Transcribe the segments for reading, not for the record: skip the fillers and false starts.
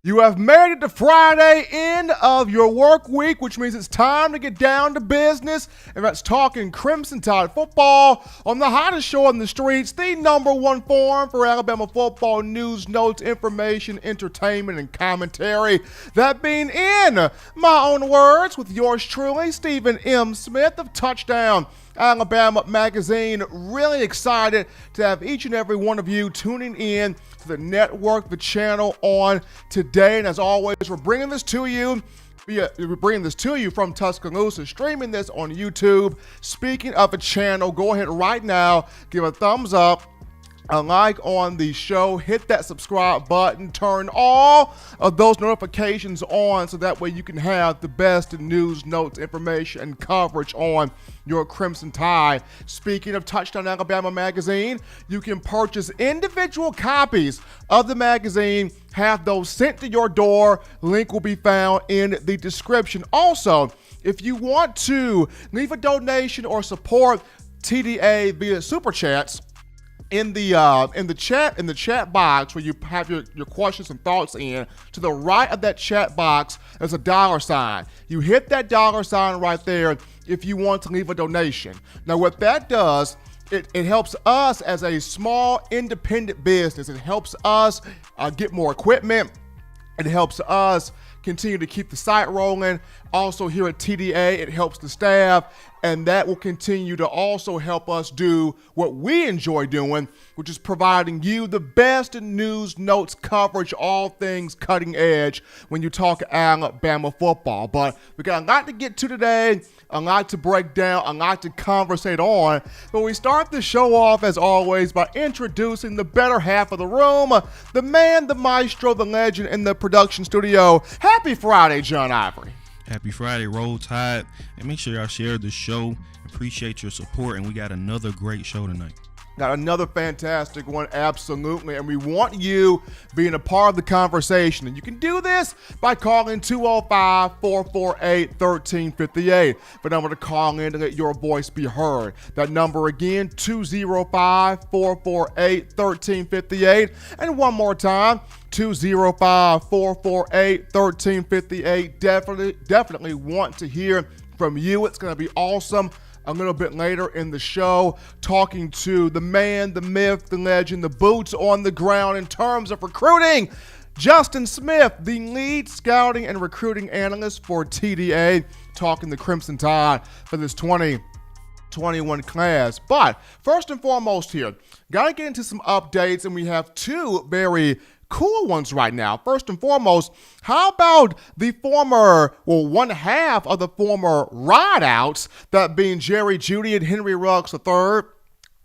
You have made it to Friday, end of your work week, which means it's time to get down to business. And that's talking Crimson Tide football on the hottest show on the streets, the #1 forum for Alabama football news, notes, information, entertainment, and commentary. That being in my own words with yours truly, Stephen M. Smith of Touchdown Alabama Magazine. Really excited to have each and every one of you tuning in to the network, the channel on today. And as always, we're bringing this to you. We're bringing this to you from Tuscaloosa, streaming this on YouTube. Speaking of a channel, go ahead right now, give a thumbs up, a like on the show, hit that subscribe button, turn all of those notifications on so that way you can have the best news, notes, information, and coverage on your Crimson Tide. Speaking of Touchdown Alabama Magazine, you can purchase individual copies of the magazine, have those sent to your door. Link will be found in the description. Also, if you want to leave a donation or support TDA via Super Chats, in the chat box where you have your questions and thoughts in, to the right of that chat box there's a $sign. You hit that $sign right there if you want to leave a donation. Now what that does, it helps us as a small independent business. It helps us get more equipment. It helps us continue to keep the site rolling. Also here at TDA, it helps the staff, and that will continue to also help us do what we enjoy doing, which is providing you the best news, notes, coverage, all things cutting edge when you talk Alabama football. But we got a lot to get to today, a lot to break down, a lot to conversate on. But we start the show off, as always, by introducing the better half of the room, the man, the maestro, the legend in the production studio. Happy Friday, John Ivory. Happy Friday, Roll Tide, and make sure y'all share the show. Appreciate your support, and we got another great show tonight. Got another fantastic one, absolutely, and we want you being a part of the conversation. And you can do this by calling 205-448-1358, the number to call in to let your voice be heard. That number again, 205-448-1358, and one more time, 205-448-1358. Definitely want to hear from you. It's going to be awesome. A little bit later in the show, talking to the man, the myth, the legend, the boots on the ground in terms of recruiting, Justin Smith, the lead scouting and recruiting analyst for TDA, talking the Crimson Tide for this 2021 class. But first and foremost here, got to get into some updates, and we have two very cool ones right now. First and foremost, how about the one half of the former rideouts, that being Jerry Jeudy and Henry Ruggs III,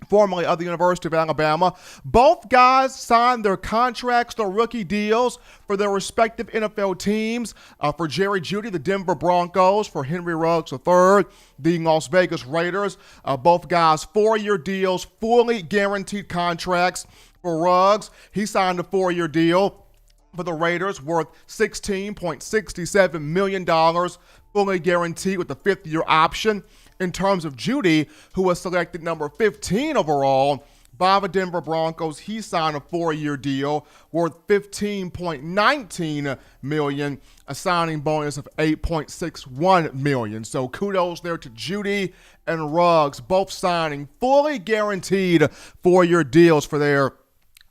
formerly of the University of Alabama. Both guys signed their contracts, their rookie deals for their respective NFL teams. For Jerry Jeudy, the Denver Broncos; for Henry Ruggs III, the Las Vegas Raiders. Both guys 4-year deals, fully guaranteed contracts. For Ruggs, he signed a 4-year deal for the Raiders worth $16.67 million, fully guaranteed with a 5th-year option. In terms of Jeudy, who was selected number 15 overall by the Denver Broncos, he signed a 4-year deal worth $15.19 million, a signing bonus of $8.61 million. So kudos there to Jeudy and Ruggs, both signing fully guaranteed 4-year deals for their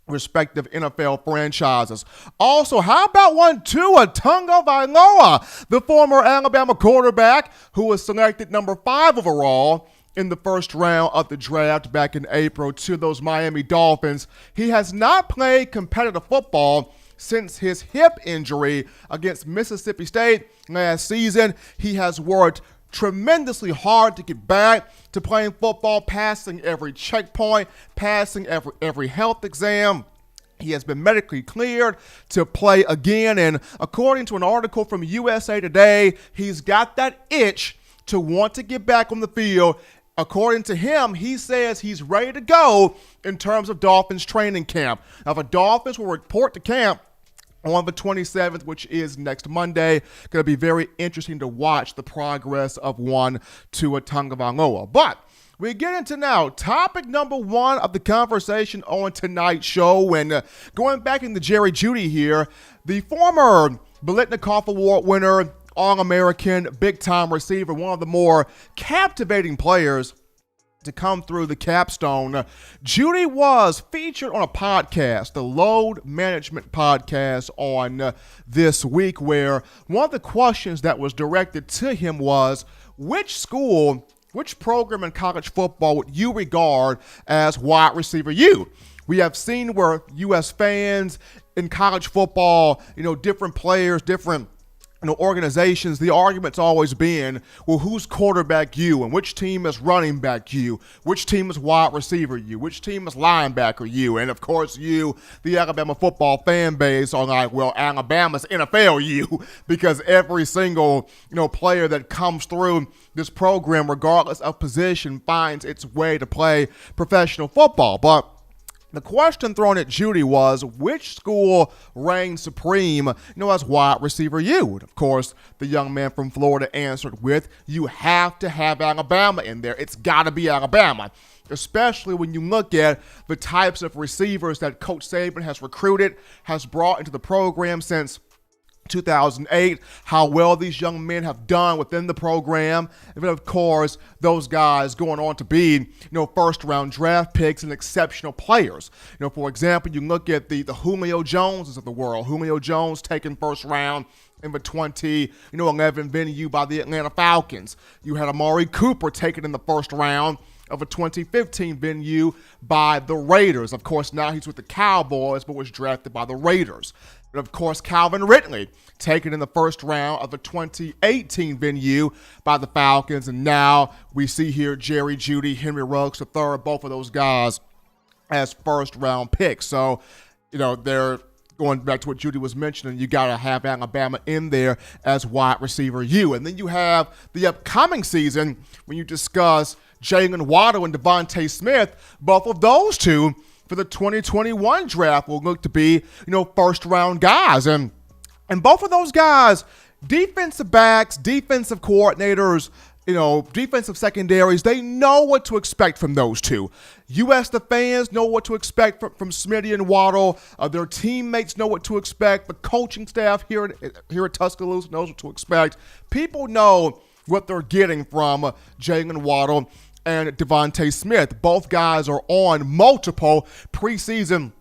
respective NFL franchises. Also, how about Tua Tagovailoa, the former Alabama quarterback who was selected number 5 overall in the first round of the draft back in April to those Miami Dolphins. He has not played competitive football since his hip injury against Mississippi State last season. He has worked tremendously hard to get back to playing football, passing every checkpoint, passing every health exam. He has been medically cleared to play again, and according to an article from USA Today, he's got that itch to want to get back on the field. According to him, he says he's ready to go in terms of Dolphins training camp. Now, the Dolphins will report to camp on the 27th, which is next Monday. Going to be very interesting to watch the progress of Tua Tagovailoa. But we get into now topic number one of the conversation on tonight's show. And going back into Jerry Jeudy here, the former Biletnikoff Award winner, All-American, big-time receiver, one of the more captivating players to come through the capstone. Jeudy was featured on a podcast, the Load Management Podcast, on this week, where one of the questions that was directed to him was, which program in college football would you regard as wide receiver U? We have seen where U.S. fans in college football, different players, different organizations, the argument's always been, well, who's quarterback you, and which team is running back you, which team is wide receiver you, which team is linebacker you, and of course you, the Alabama football fan base, are like, well, Alabama's NFL you, because every single player that comes through this program, regardless of position, finds its way to play professional football. But the question thrown at Jeudy was, which school reigns supreme, as wide receiver U? And of course, the young man from Florida answered with, you have to have Alabama in there. It's got to be Alabama, especially when you look at the types of receivers that Coach Saban has recruited, has brought into the program since 2008, how well these young men have done within the program, and of course those guys going on to be first round draft picks and exceptional players. For example, you look at the Julio Joneses of the world. Julio Jones taken first round in the 2011 venue by the Atlanta Falcons. You had Amari Cooper taken in the first round of a 2015 venue by the Raiders. Of course, now he's with the Cowboys, but was drafted by the Raiders. And of course, Calvin Ridley, taken in the first round of a 2018 venue by the Falcons. And now we see here Jerry Jeudy, Henry Ruggs III, both of those guys as first-round picks. So, they're going back to what Jeudy was mentioning, you got to have Alabama in there as wide receiver U. And then you have the upcoming season when you discuss Jalen Waddle and Devontae Smith. Both of those two for the 2021 draft will look to be, first-round guys. And both of those guys, defensive backs, defensive coordinators, defensive secondaries, they know what to expect from those two. The fans know what to expect from Smitty and Waddle. Their teammates know what to expect. The coaching staff here at Tuscaloosa knows what to expect. People know what they're getting from Jalen Waddle and Devontae Smith. Both guys are on multiple preseason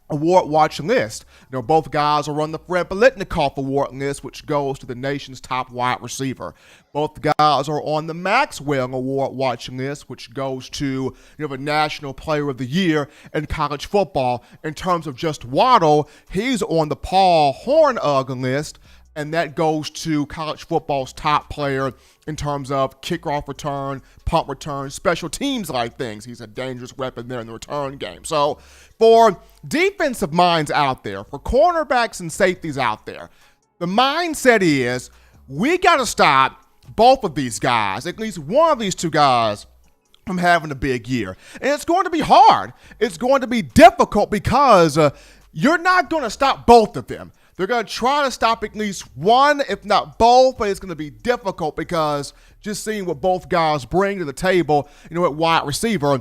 award watch list. Both guys are on the Fred Biletnikoff Award list, which goes to the nation's top wide receiver. Both guys are on the Maxwell Award watch list, which goes to the National Player of the Year in college football. In terms of just Waddle, he's on the Paul Hornung list, and that goes to college football's top player in terms of kickoff return, punt return, special teams like things. He's a dangerous weapon there in the return game. So for defensive minds out there, for cornerbacks and safeties out there, the mindset is we got to stop both of these guys, at least one of these two guys, from having a big year. And it's going to be hard. It's going to be difficult because you're not going to stop both of them. They're going to try to stop at least one, if not both, but it's going to be difficult because just seeing what both guys bring to the table, at wide receiver.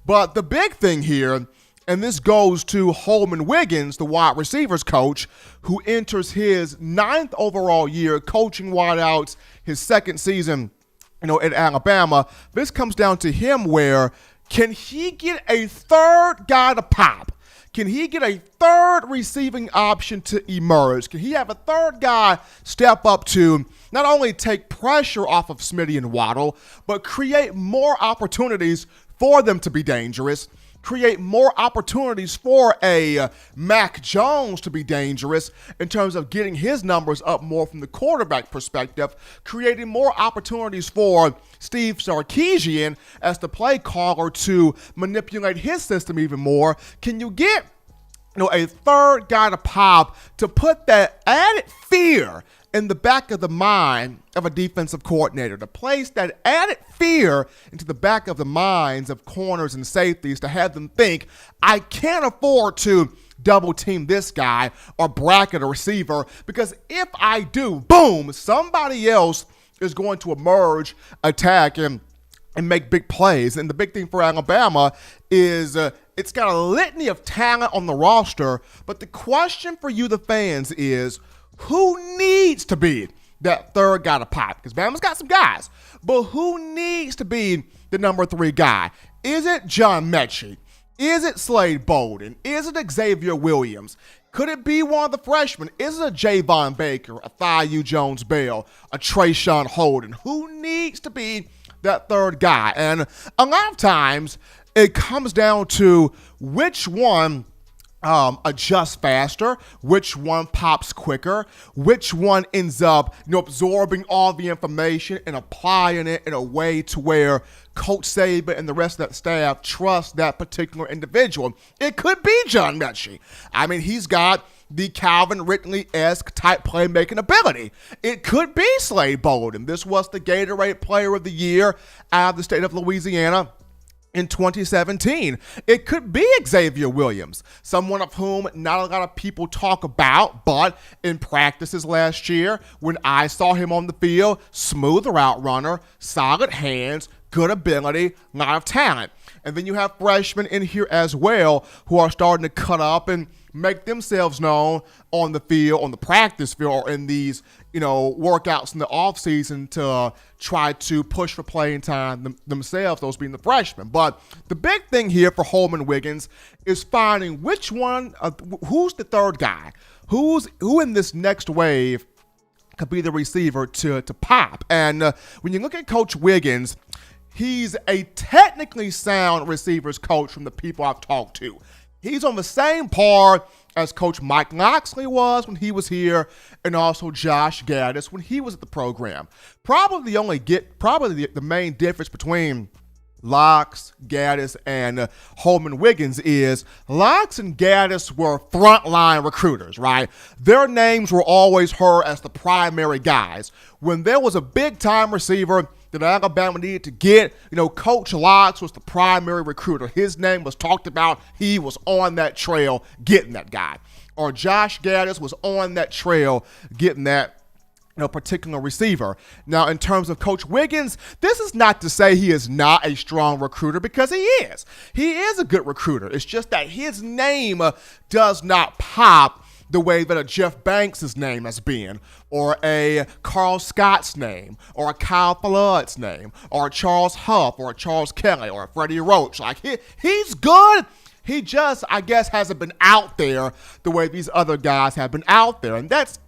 But the big thing here, and this goes to Holman Wiggins, the wide receivers coach, who enters his 9th overall year coaching wideouts, his second season, at Alabama. This comes down to him where, can he get a third guy to pop? Can he get a third receiving option to emerge? Can he have a third guy step up to not only take pressure off of Smitty and Waddle, but create more opportunities for them to be dangerous, create more opportunities for a Mac Jones to be dangerous in terms of getting his numbers up more from the quarterback perspective, creating more opportunities for Steve Sarkisian as the play caller to manipulate his system even more? Can you get a third guy to pop to put that added fear in the back of the mind of a defensive coordinator, to place that added fear into the back of the minds of corners and safeties, to have them think, I can't afford to double team this guy or bracket a receiver, because if I do, boom, somebody else is going to emerge, attack, and and make big plays. And the big thing for Alabama is it's got a litany of talent on the roster, but the question for you, the fans, is who needs to be that third guy to pop? Because Bama's got some guys, but who needs to be the number 3 guy? Is it John Mechie? Is it Slade Bolden? Is it Xavier Williams? Could it be one of the freshmen? Is it a Javon Baker, a Thiu Jones-Bell, a Trayshawn Holden? Who needs to be that third guy? And a lot of times it comes down to which one adjusts faster, which one pops quicker, which one ends up absorbing all the information and applying it in a way to where Coach Saban and the rest of that staff trust that particular individual. It could be John Mechie. I mean, he's got the Calvin Ridley-esque type playmaking ability. It could be Slade Bolden. This was the Gatorade Player of the Year out of the state of Louisiana in 2017. It could be Xavier Williams, someone of whom not a lot of people talk about, but in practices last year, when I saw him on the field, smooth route runner, solid hands, good ability, lot of talent. And then you have freshmen in here as well who are starting to cut up and make themselves known on the field, on the practice field, or in these, workouts in the offseason to try to push for playing time themselves, those being the freshmen. But the big thing here for Holman Wiggins is finding which one, who's the third guy, who in this next wave could be the receiver to pop. And when you look at Coach Wiggins, he's a technically sound receivers coach from the people I've talked to. He's on the same par as Coach Mike Loxley was when he was here, and also Josh Gaddis when he was at the program. Probably the main difference between Lox, Gaddis, and Holman Wiggins is Lox and Gaddis were frontline recruiters, right? Their names were always heard as the primary guys. When there was a big-time receiver that Alabama needed to get, Coach Lox was the primary recruiter. His name was talked about. He was on that trail getting that guy. Or Josh Gaddis was on that trail getting that particular receiver. Now, in terms of Coach Wiggins, this is not to say he is not a strong recruiter, because he is. He is a good recruiter. It's just that his name does not pop the way that a Jeff Banks' name has been, or a Carl Scott's name, or a Kyle Flood's name, or a Charles Huff, or a Charles Kelly, or a Freddie Roach. Like, he's good. He just, I guess, hasn't been out there the way these other guys have been out there. And that's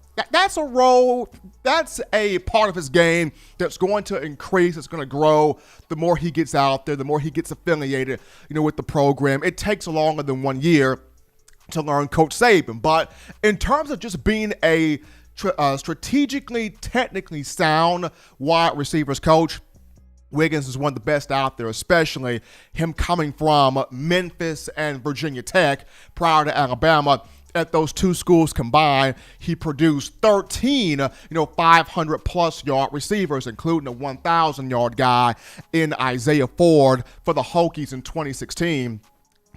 a role, that's a part of his game that's going to increase, it's going to grow the more he gets out there, the more he gets affiliated, with the program. It takes longer than 1 year to learn Coach Saban. But in terms of just being a strategically, technically sound wide receivers coach, Wiggins is one of the best out there, especially him coming from Memphis and Virginia Tech prior to Alabama. At those two schools combined, he produced 13, 500-plus yard receivers, including a 1,000-yard guy in Isaiah Ford for the Hokies in 2016.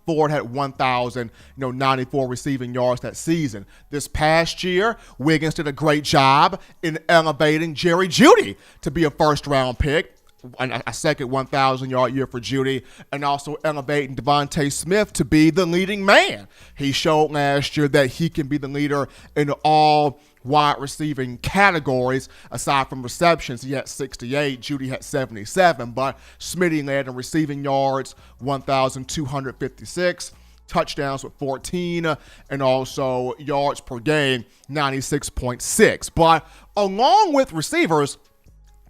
Ford had 1,094 receiving yards that season. This past year, Wiggins did a great job in elevating Jerry Jeudy to be a first-round pick, a second 1,000-yard year for Jeudy, and also elevating Devontae Smith to be the leading man. He showed last year that he can be the leader in all wide receiving categories. Aside from receptions, he had 68, Jeudy had 77, but Smitty led in receiving yards, 1,256, touchdowns with 14, and also yards per game, 96.6. But along with receivers,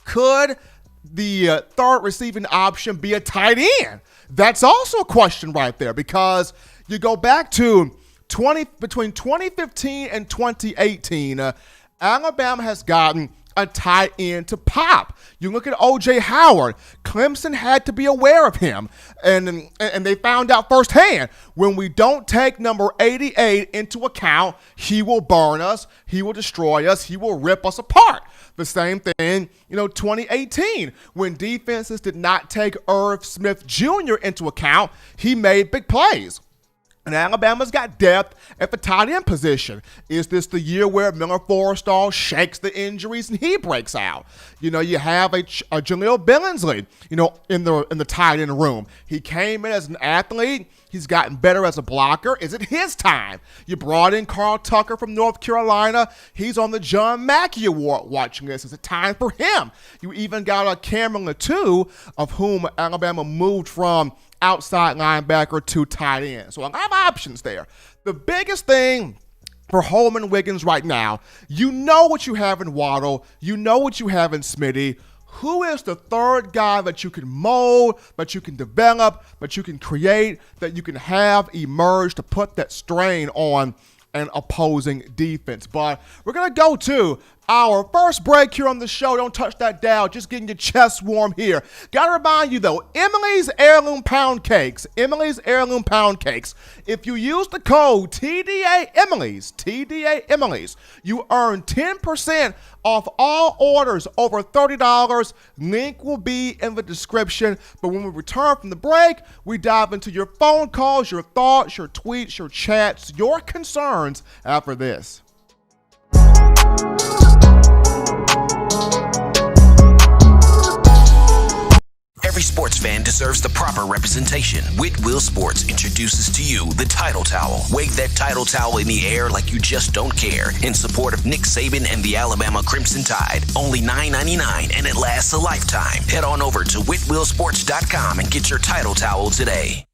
could the third receiving option be a tight end? That's also a question right there, because you go back to between 2015 and 2018, Alabama has gotten a tight end to pop. You look at O.J. Howard. Clemson had to be aware of him, and they found out firsthand, when we don't take number 88 into account, he will burn us, he will destroy us, he will rip us apart. The same thing, 2018, when defenses did not take Irv Smith Jr. into account, he made big plays. And Alabama's got depth at the tight end position. Is this the year where Miller Forrestall shakes the injuries and he breaks out? You have a Jaleel Billingsley, in the tight end room. He came in as an athlete. He's gotten better as a blocker. Is it his time? You brought in Carl Tucker from North Carolina. He's on the John Mackey Award watching this. Is it time for him? You even got a Cameron Latou, of whom Alabama moved from outside linebacker to tight end. So a lot of options there. The biggest thing for Holman Wiggins right now, you know what you have in Waddle. You know what you have in Smitty. Who is the third guy that you can mold, that you can develop, that you can create, that you can have emerge to put that strain on an opposing defense? But we're going to go to our first break here on the show. Don't touch that dial. Just getting your chest warm here. Got to remind you, though, Emily's Heirloom Pound Cakes. Emily's Heirloom Pound Cakes. If you use the code TDA Emily's, you earn 10% off all orders over $30. Link will be in the description. But when we return from the break, we dive into your phone calls, your thoughts, your tweets, your chats, your concerns after this. Every sports fan deserves the proper representation. Whitwell Sports introduces to you the Title Towel. Wave that Title Towel in the air like you just don't care in support of Nick Saban and the Alabama Crimson Tide. Only $9.99 and it lasts a lifetime. Head on over to whitwellsports.com and get your Title Towel today.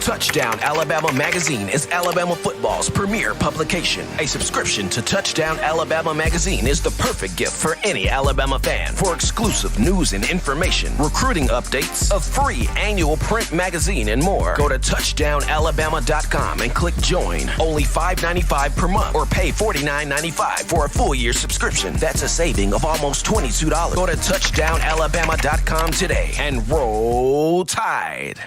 Touchdown Alabama Magazine is Alabama football's premier publication. A subscription to Touchdown Alabama Magazine is the perfect gift for any Alabama fan. For exclusive news and information, recruiting updates, a free annual print magazine, and more, go to touchdownalabama.com and click join. Only $5.95 per month or pay $49.95 for a full year subscription. That's a saving of almost $22. Go to touchdownalabama.com today and roll Tide.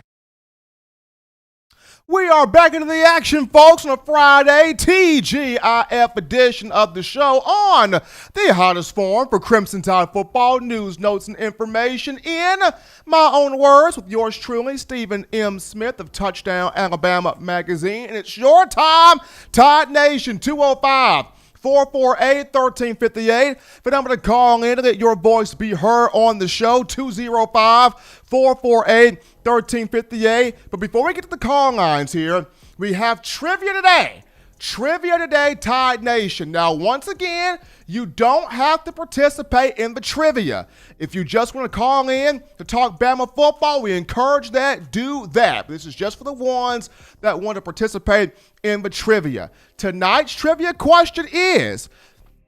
We are back into the action, folks, on a Friday TGIF edition of the show on the hottest forum for Crimson Tide football news, notes, and information. In my own words, with yours truly, Stephen M. Smith of Touchdown Alabama Magazine. And it's your time, Tide Nation, 205-448-1358. The number to call in to let your voice be heard on the show, 205-448-1358. But before we get to the call lines here, we have trivia today. Trivia today, Tide Nation. Now, once again, you don't have to participate in the trivia. If you just want to call in to talk Bama football, we encourage that. Do that. This is just for the ones that want to participate in the trivia. Tonight's trivia question is,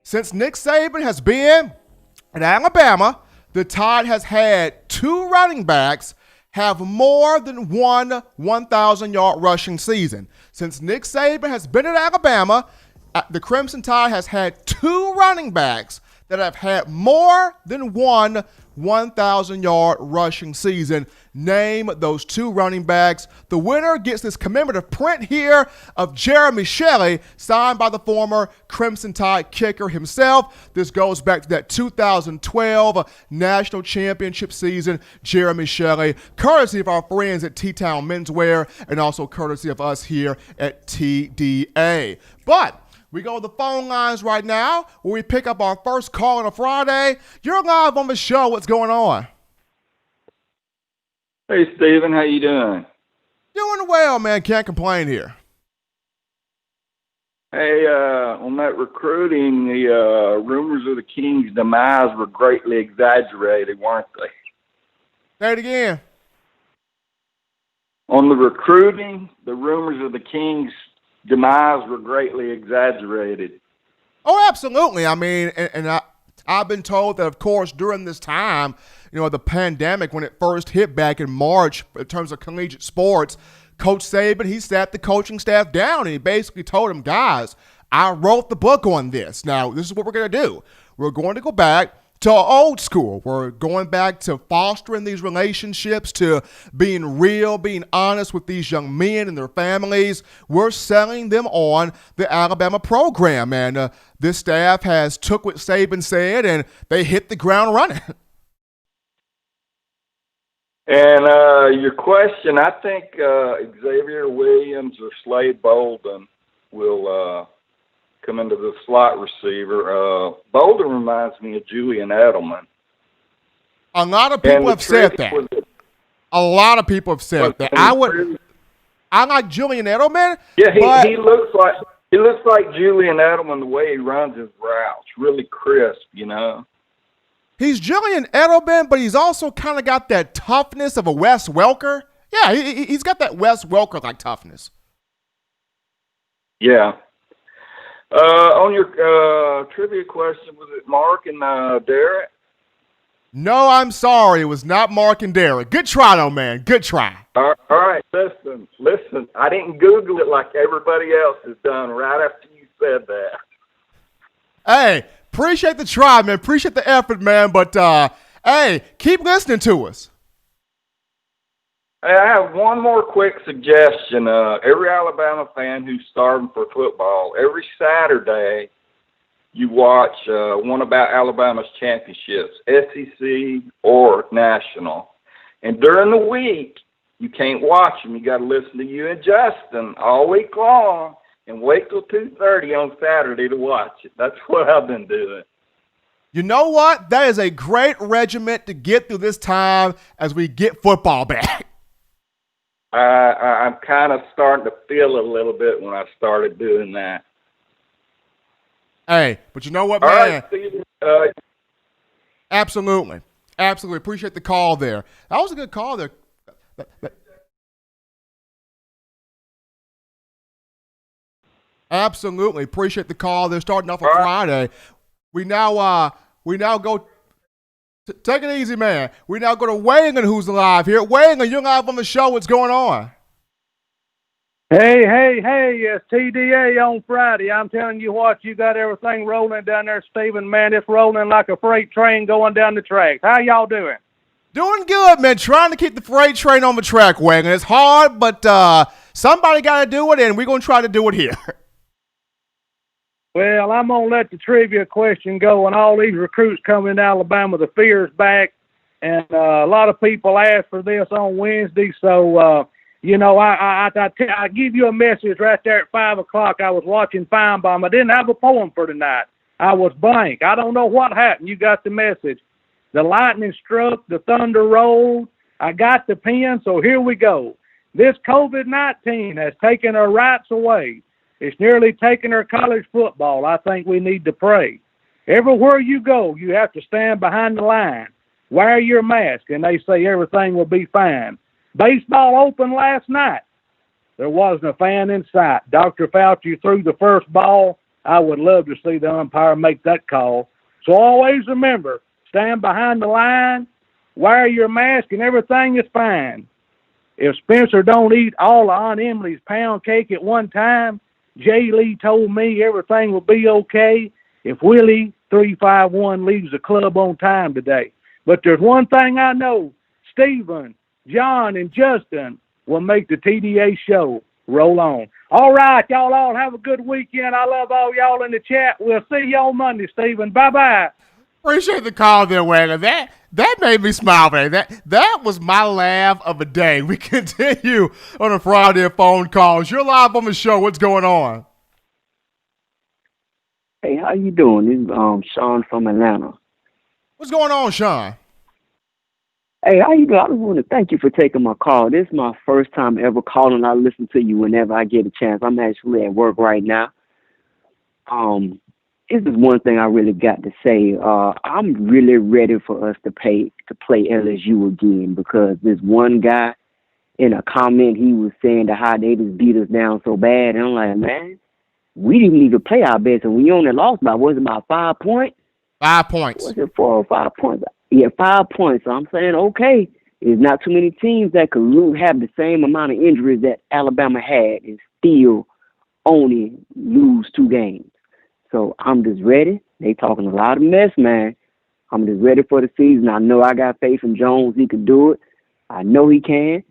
since Nick Saban has been at Alabama, the Tide has had two running backs have more than one 1,000-yard rushing season. Since Nick Saban has been at Alabama, the Crimson Tide has had two running backs that have had more than one 1,000-yard rushing season. Name those two running backs. The winner gets this commemorative print here of Jeremy Shelley, signed by the former Crimson Tide kicker himself. This goes back to that 2012 National Championship season. Jeremy Shelley, courtesy of our friends at T-Town Menswear, and also courtesy of us here at TDA. But we go to the phone lines right now where we pick up our first call on a Friday. You're live on the show. What's going on? Hey, Steven. How you doing? Doing well, man. Can't complain here. Hey, on that recruiting, the rumors of the King's demise were greatly exaggerated, weren't they? Say it again. On the recruiting, the rumors of the King's demise were greatly exaggerated. Oh, absolutely. I mean, and I've been told that, of course, during this time, the pandemic, when it first hit back in March, in terms of collegiate sports, Coach Saban, he sat the coaching staff down and he basically told them, guys, I wrote the book on this. Now, this is what we're going to do. We're going to go back to old school. We're going back to fostering these relationships, to being real, being honest with these young men and their families. We're selling them on the Alabama program. And this staff has took what Saban said and they hit the ground running. And your question, I think Xavier Williams or Slade Bolden will come into the slot receiver. Bolden reminds me of Julian Edelman. A lot of people have said that. A lot of people have said that. I like Julian Edelman. Yeah, he looks like Julian Edelman the way he runs his routes. Really crisp, you know. He's Julian Edelman, but he's also kind of got that toughness of a Wes Welker. Yeah, he's got that Wes Welker-like toughness. Yeah. On your trivia question, was it Mark and Derek? No, I'm sorry. It was not Mark and Derek. Good try, though, man. Good try. All right, listen. I didn't Google it like everybody else has done right after you said that. Hey, appreciate the try, man. Appreciate the effort, man. But, hey, keep listening to us. Hey, I have one more quick suggestion. Every Alabama fan who's starving for football, every Saturday you watch one about Alabama's championships, SEC or national. And during the week, you can't watch them. You got to listen to you and Justin all week long and wait till 2:30 on Saturday to watch it. That's what I've been doing. You know what? That is a great regiment to get through this time as we get football back. I'm kind of starting to feel it a little bit when I started doing that. Hey, but you know what, All man? right, Absolutely. Appreciate the call there. That was a good call there. Absolutely. Appreciate the call. They're starting off on Friday. We now go. Take it easy, man. We now go to Waitr, who's live here. Waitr, you're live on the show. What's going on? Hey, it's TDA on Friday. I'm telling you what, you got everything rolling down there, Stephen, man. It's rolling like a freight train going down the tracks. How y'all doing? Doing good, man. Trying to keep the freight train on the track, Waitr. It's hard, but somebody got to do it, and we're going to try to do it here. Well, I'm going to let the trivia question go, and all these recruits coming to Alabama, the fear's back, and a lot of people asked for this on Wednesday, so, you know, I give you a message right there at 5 o'clock. I was watching Feinbaum. I didn't have a poem for tonight. I was blank. I don't know what happened. You got the message. The lightning struck, the thunder rolled. I got the pen, so here we go. This COVID-19 has taken our rights away. It's nearly taken our college football. I think we need to pray. Everywhere you go, you have to stand behind the line. Wear your mask, and they say everything will be fine. Baseball opened last night. There wasn't a fan in sight. Dr. Fauci threw the first ball. I would love to see the umpire make that call. So always remember, stand behind the line, wear your mask, and everything is fine. If Spencer don't eat all of Aunt Emily's pound cake at one time, Jay Lee told me everything will be okay if Willie 351 leaves the club on time today. But there's one thing I know, Stephen, John, and Justin will make the TDA show roll on. All right, y'all all have a good weekend. I love all y'all in the chat. We'll see you on Monday, Stephen. Bye-bye. Appreciate the call there, Waitr. That made me smile, man. That was my laugh of the day. We continue on a Friday of phone calls. You're live on the show. What's going on? Hey, how you doing? This is Sean from Atlanta. What's going on, Sean? Hey, how you doing? I just want to thank you for taking my call. This is my first time ever calling. I listen to you whenever I get a chance. I'm actually at work right now. This is one thing I really got to say. I'm really ready for us to play LSU again, because this one guy in a comment, he was saying that how they just beat us down so bad. And I'm like, man, we didn't even play our best, and we only lost by, was it about 5 points? 5 points. Was it 4 or 5 points? Yeah, 5 points. So I'm saying, okay, there's not too many teams that could have the same amount of injuries that Alabama had and still only lose 2 games. So I'm just ready. They talking a lot of mess, man. I'm just ready for the season. I know I got faith in Jones. He can do it. I know he can.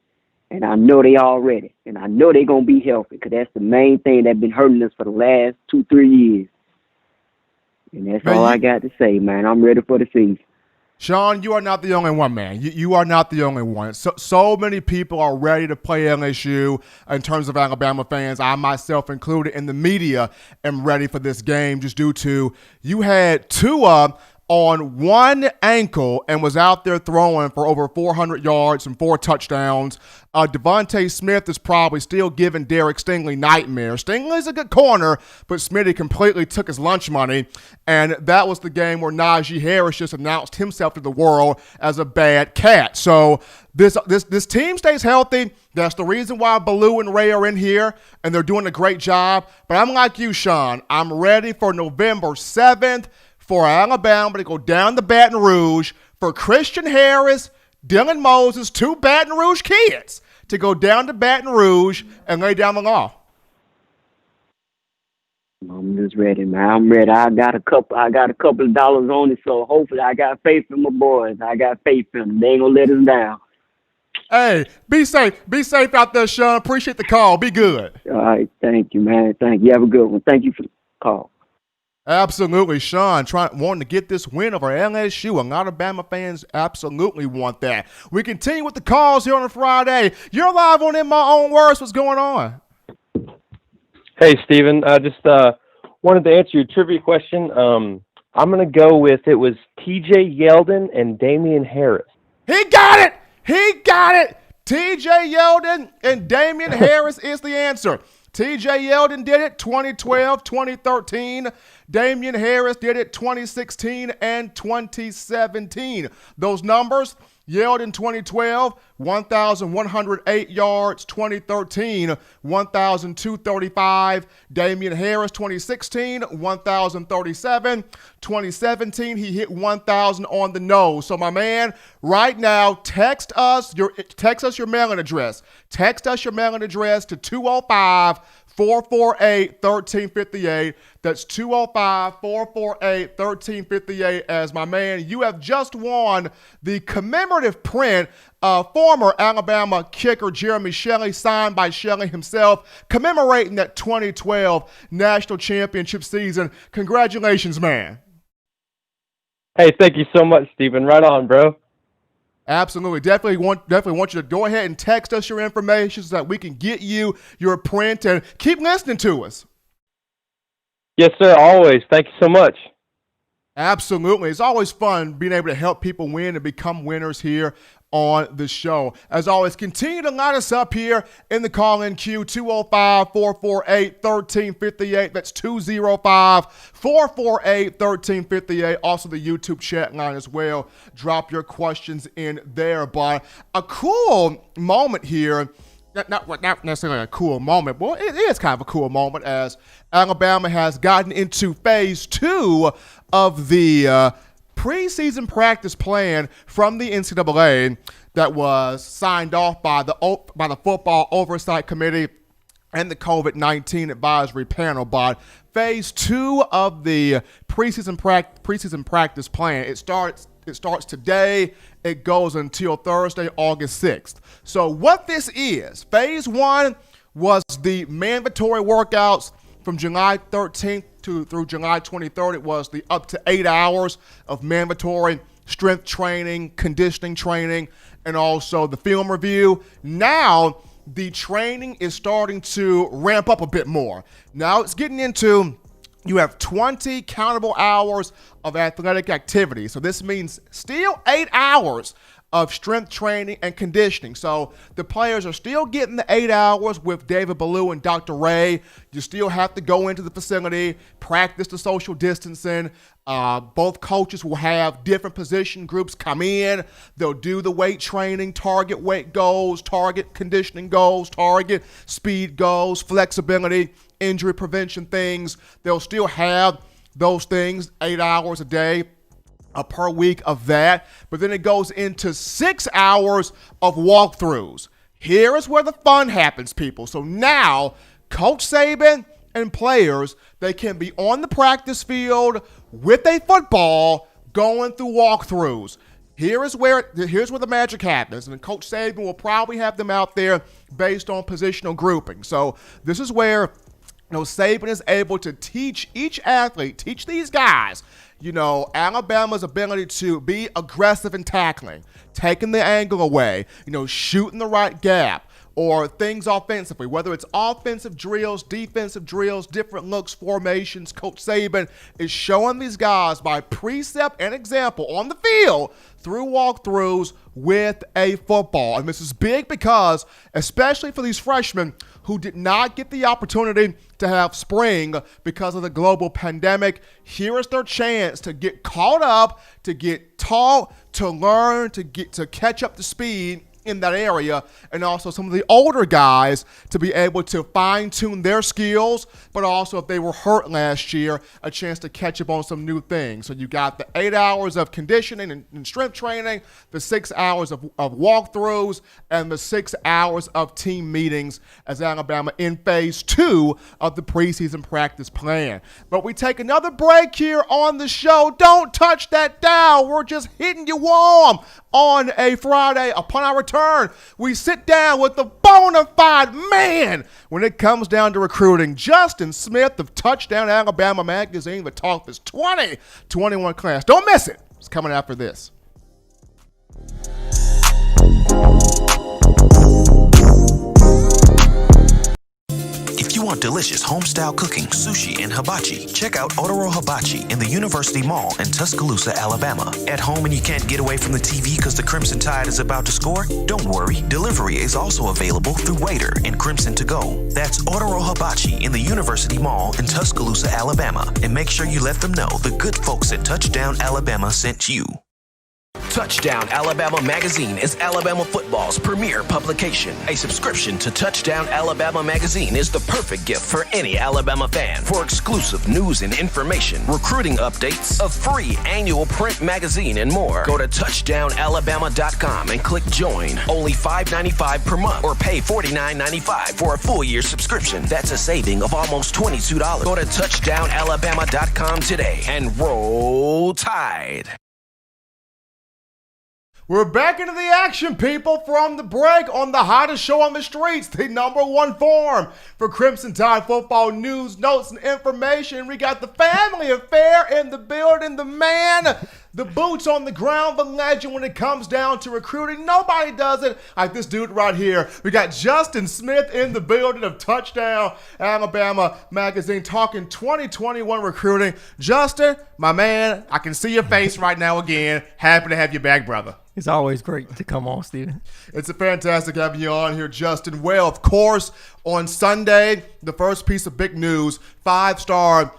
And I know they all ready. And I know they're going to be healthy, because that's the main thing that's been hurting us for the last 2-3 years. And that's all I got to say, man. I'm ready for the season. Sean, you are not the only one, man. You are not the only one. So many people are ready to play LSU in terms of Alabama fans. I myself included in the media am ready for this game just due to you had Tua on one ankle and was out there throwing for over 400 yards and 4 touchdowns. Devontae Smith is probably still giving Derek Stingley nightmares. Stingley's a good corner, but Smitty completely took his lunch money, and that was the game where Najee Harris just announced himself to the world as a bad cat. So this team stays healthy. That's the reason why Baloo and Ray are in here, and they're doing a great job. But I'm like you, Sean. I'm ready for November 7th for Alabama to go down to Baton Rouge, for Christian Harris, Dylan Moses, 2 Baton Rouge kids, to go down to Baton Rouge and lay down the law. I'm just ready, man. I'm ready. I got a couple of dollars on it, so hopefully I got faith in my boys. I got faith in them. They ain't gonna let us down. Hey, be safe. Be safe out there, Sean. Appreciate the call. Be good. All right. Thank you, man. Thank you. Have a good one. Thank you for the call. Absolutely, Sean, wanting to get this win over LSU. And Alabama fans absolutely want that. We continue with the calls here on a Friday. You're live on In My Own Words. What's going on? Hey, Steven. I just wanted to answer your trivia question. I'm going to go with it was TJ Yeldon and Damian Harris. He got it! He got it! TJ Yeldon and Damian Harris is the answer. TJ Yeldon did it 2012, 2013. Damian Harris did it 2016 and 2017. Those numbers, Yeldon 2012, 1,108 yards. 2013, 1,235. Damian Harris 2016, 1,037. 2017, he hit 1,000 on the nose. So my man, right now, text us your mailing address. Text us your mailing address to 205-448-1358. That's 205-448-1358. As my man, you have just won the commemorative print of former Alabama kicker Jeremy Shelley, signed by Shelley himself, commemorating that 2012 national championship season. Congratulations, man. Hey, thank you so much, Steven. Right on, bro. Absolutely. Definitely want you to go ahead and text us your information so that we can get you your print, and keep listening to us. Yes, sir. Always. Thank you so much. Absolutely. It's always fun being able to help people win and become winners here on the show. As always, continue to line us up here in the call-in queue, 205-448-1358. That's 205-448-1358. Also the YouTube chat line as well. Drop your questions in there. But a cool moment here, not necessarily a cool moment, but it is kind of a cool moment, as Alabama has gotten into phase 2 of the preseason practice plan from the NCAA that was signed off by the Football Oversight Committee and the COVID-19 Advisory Panel. But phase 2 of the preseason practice plan, it starts today. It goes until Thursday, August 6th. So what this is, phase 1 was the mandatory workouts from July 13th through July 23rd. It was the up to 8 hours of mandatory strength training, conditioning training, and also the film review. Now the training is starting to ramp up a bit more. Now it's getting into, you have 20 countable hours of athletic activity. So this means still 8 hours of strength training and conditioning. So the players are still getting the 8 hours with David Ballou and Dr. Ray. You still have to go into the facility, practice the social distancing. Both coaches will have different position groups come in. They'll do the weight training, target weight goals, target conditioning goals, target speed goals, flexibility, injury prevention things. They'll still have those things, 8 hours a day per week of that. But then it goes into 6 hours of walkthroughs. Here is where the fun happens, people. So now Coach Saban and players, they can be on the practice field with a football going through walkthroughs. Here's where the magic happens, and Coach Saban will probably have them out there based on positional grouping. So this is where Saban is able to teach each athlete, teach these guys, Alabama's ability to be aggressive in tackling, taking the angle away, shooting the right gap, or things offensively, whether it's offensive drills, defensive drills, different looks, formations. Coach Saban is showing these guys by precept and example on the field through walkthroughs with a football. And this is big because, especially for these freshmen who did not get the opportunity to have spring because of the global pandemic, here is their chance to get caught up, to get taught, to learn, to catch up to speed in that area, and also some of the older guys to be able to fine-tune their skills, but also if they were hurt last year, a chance to catch up on some new things. So you got the 8 hours of conditioning and strength training, the 6 hours of walkthroughs, and the 6 hours of team meetings as Alabama in phase 2 of the preseason practice plan. But we take another break here on the show. Don't touch that dial. We're just hitting you warm on a Friday. Upon our return, we sit down with the bona fide man when it comes down to recruiting, Justin Smith of Touchdown Alabama magazine, the talk this 2021 class. Don't miss it. It's coming after this. If you want delicious home-style cooking, sushi, and hibachi, check out Otoro Hibachi in the University Mall in Tuscaloosa, Alabama. At home and you can't get away from the TV because the Crimson Tide is about to score? Don't worry, delivery is also available through Waitr and Crimson2go. That's Otoro Hibachi in the University Mall in Tuscaloosa, Alabama. And make sure you let them know the good folks at Touchdown Alabama sent you. Touchdown Alabama magazine is Alabama football's premier publication. A subscription to Touchdown Alabama magazine is the perfect gift for any Alabama fan. For exclusive news and information, recruiting updates, a free annual print magazine, and more, go to touchdownalabama.com and click join. Only $5.95 per month or pay $49.95 for a full year subscription. That's a saving of almost $22. Go to touchdownalabama.com today and roll Tide. We're back into the action, people, from the break on the hottest show on the streets, the #1 forum for Crimson Tide football news, notes, and information. We got the family affair in the building, the man, the boots on the ground, the legend when it comes down to recruiting. Nobody does it like this dude right here. We got Justin Smith in the building of Touchdown Alabama magazine talking 2021 recruiting. Justin, my man, I can see your face right now again. Happy to have you back, brother. It's always great to come on, Steven. It's a fantastic having you on here, Justin. Well, of course, on Sunday, the first piece of big news, five-star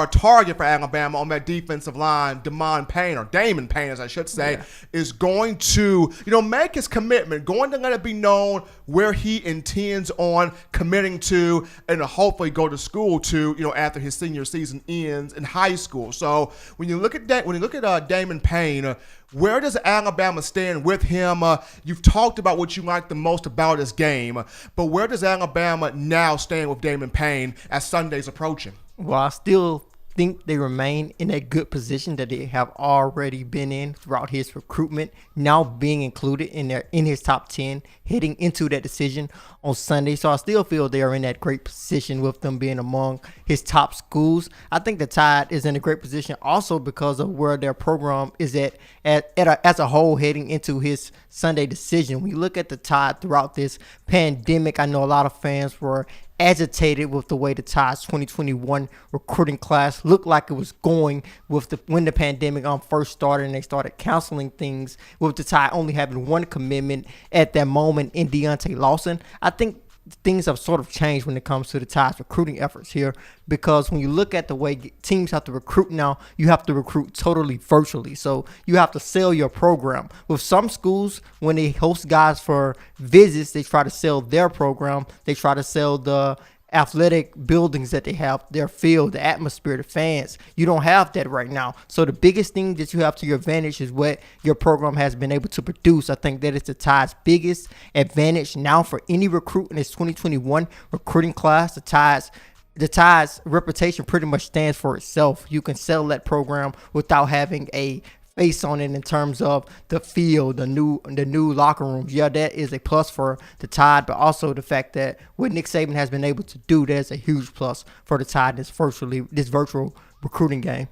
target for Alabama on that defensive line, Damon Payne, or Damon Payne, as I should say, is going to, make his commitment, going to let it be known where he intends on committing to and to hopefully go to school to, after his senior season ends in high school. So when you look at Damon Payne, where does Alabama stand with him? You've talked about what you like the most about his game, but where does Alabama now stand with Damon Payne as Sunday's approaching? Well, I still think they remain in a good position that they have already been in throughout his recruitment, now being included in his top 10 heading into that decision on Sunday. So I still feel they are in that great position with them being among his top schools. I think the Tide is in a great position also because of where their program is at as a whole heading into his Sunday decision. When you look at the Tide throughout this pandemic, I know a lot of fans were agitated with the way the Tide's 2021 recruiting class looked like it was going with when the pandemic first started and they started canceling things, with the Tide only having one commitment at that moment in Deontay Lawson. I think things have sort of changed when it comes to the Tide's recruiting efforts here, because when you look at the way teams have to recruit now, you have to recruit totally virtually. So you have to sell your program. With some schools, when they host guys for visits, they try to sell their program. They try to sell the athletic buildings that they have, their field, the atmosphere, the fans. You don't have that right now. So the biggest thing that you have to your advantage is what your program has been able to produce. I think that is the Tide's biggest advantage now for any recruit in this 2021 recruiting class. The Tide's reputation pretty much stands for itself. You can sell that program without having a face on it in terms of the field, the new locker rooms. Yeah, that is a plus for the Tide, but also the fact that what Nick Saban has been able to do, that's a huge plus for the Tide, this virtual recruiting game.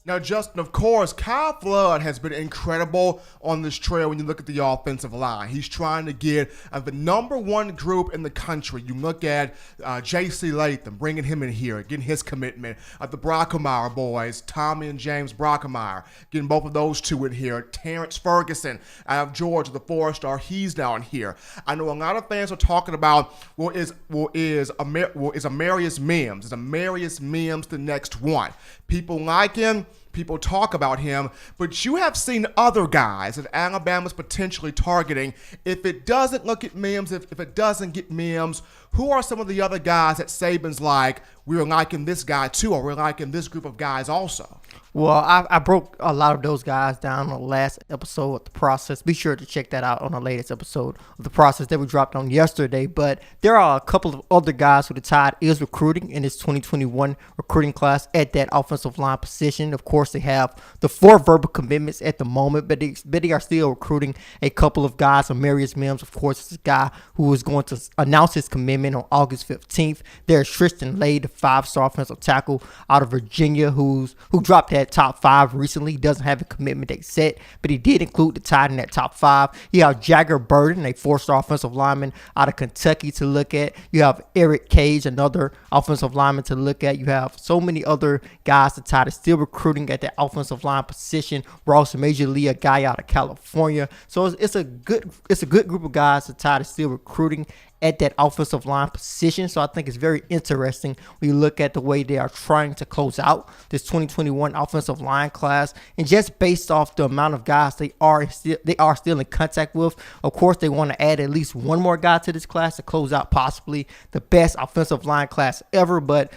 Now, Justin, of course, Kyle Flood has been incredible on this trail when you look at the offensive line. He's trying to get the number one group in the country. You look at J.C. Latham, bringing him in here, getting his commitment. The Brockemeyer boys, Tommy and James Brockemeyer, getting both of those two in here. Terrence Ferguson out of Georgia, the 4-star, he's down here. I know a lot of fans are talking about, is Amarius Mims? Is Amarius Mims the next one? People like him. People talk about him, but you have seen other guys that Alabama's potentially targeting. If it doesn't look at Mims, if it doesn't get Mims, who are some of the other guys that Saban's like, we're liking this guy too, or we're liking this group of guys also? Well, I broke a lot of those guys down on the last episode of The Process. Be sure to check that out on the latest episode of The Process that we dropped on yesterday. But there are a couple of other guys who the Tide is recruiting in this 2021 recruiting class at that offensive line position. Of course, they have the 4 verbal commitments at the moment, but they are still recruiting a couple of guys. Amarius Mims, of course, is a guy who is going to announce his commitment on August 15th. There's Tristan Lade, the 5-star offensive tackle out of Virginia, who dropped that top 5 recently. He doesn't have a commitment date set, but he did include the Tide in that top 5. You have Jagger Burden, a 4-star offensive lineman out of Kentucky to look at. You have Eric Cage, another offensive lineman to look at. You have so many other guys the Tide is still recruiting at that offensive line position. Ross Major Lee, a guy out of California. So it's a good group of guys the Tide is still recruiting at that offensive line position. So I think it's very interesting when you look at the way they are trying to close out this 2021 offensive line class, and just based off the amount of guys they are still in contact with. Of course, they want to add at least one more guy to this class to close out possibly the best offensive line class ever. But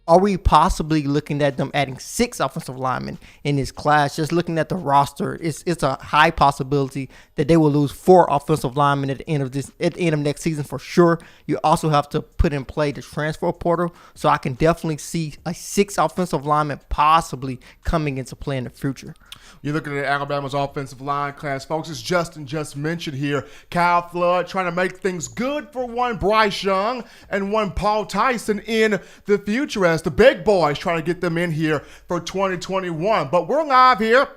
are we possibly looking at them adding 6 offensive linemen in this class? Just looking at the roster, it's a high possibility that they will lose 4 offensive linemen at the end of next season for sure. You also have to put in play the transfer portal, so I can definitely see a 6 offensive linemen possibly coming into play in the future. You're looking at Alabama's offensive line class, folks. As Justin just mentioned here, Kyle Flood trying to make things good for one Bryce Young and one Paul Tyson in the future, as the big boys trying to get them in here for 2021. But we're live here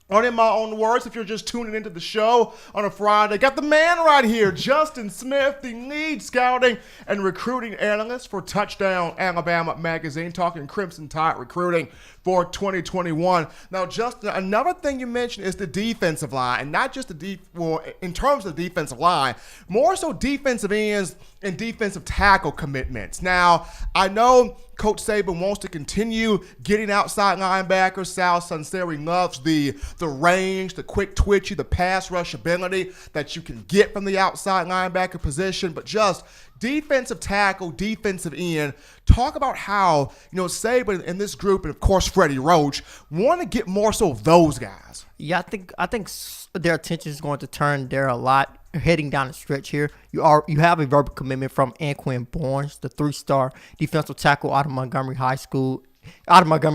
on In My Own Words. If you're just tuning into the show on a Friday, got the man right here, Justin Smith, the lead scouting and recruiting analyst for Touchdown Alabama magazine, talking Crimson Tide recruiting for 2021. Now, Justin, another thing you mentioned is the defensive line, and not just in terms of the defensive line, more so defensive ends and defensive tackle commitments. Now, I know Coach Saban wants to continue getting outside linebackers. Sal Sunseri loves the range, the quick twitchy, the pass rush ability that you can get from the outside linebacker position, but just defensive tackle, defensive end. Talk about how, Saban and this group, and of course Freddie Roach, want to get more so those guys. Yeah, I think their attention is going to turn there a lot heading down the stretch here. You have a verbal commitment from Anquan Barnes, the 3-star defensive tackle out of Montgomery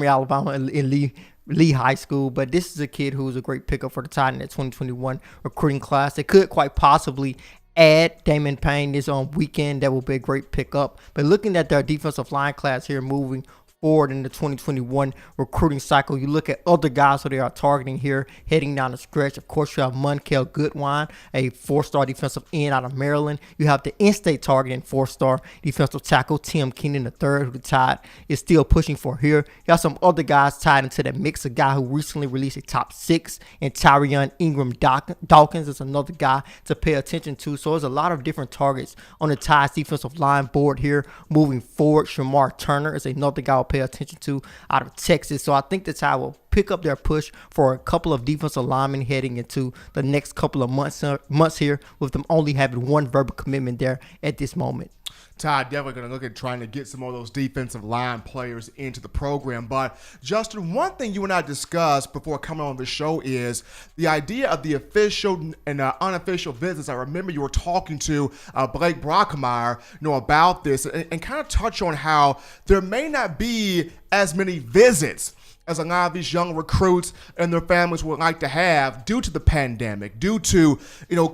Alabama, in Lee High School. But this is a kid who's a great pickup for the Tide in that 2021 recruiting class. They could quite possibly add Damon Payne this weekend. That will be a great pickup. But looking at their defensive line class here moving forward in the 2021 recruiting cycle, you look at other guys who they are targeting here heading down the stretch. Of course, you have Monkel Goodwine, a 4-star defensive end out of Maryland. You have the in-state targeting 4-star defensive tackle Tim Keenan III, who the Tide is still pushing for here. You have some other guys tied into that mix. A guy who recently released a top 6, and Tyrion Ingram Dawkins is another guy to pay attention to. So there's a lot of different targets on the Tide's defensive line board here moving forward. Shamar Turner is another guy pay attention to out of Texas. So I think the Tide will pick up their push for a couple of defensive linemen heading into the next couple of months here, with them only having 1 verbal commitment there at this moment. Tide definitely going to look at trying to get some more of those defensive line players into the program. But, Justin, one thing you and I discussed before coming on the show is the idea of the official and unofficial visits. I remember you were talking to Blake Brockemeyer, about this and kind of touch on how there may not be as many visits as a lot of these young recruits and their families would like to have due to the pandemic, due to,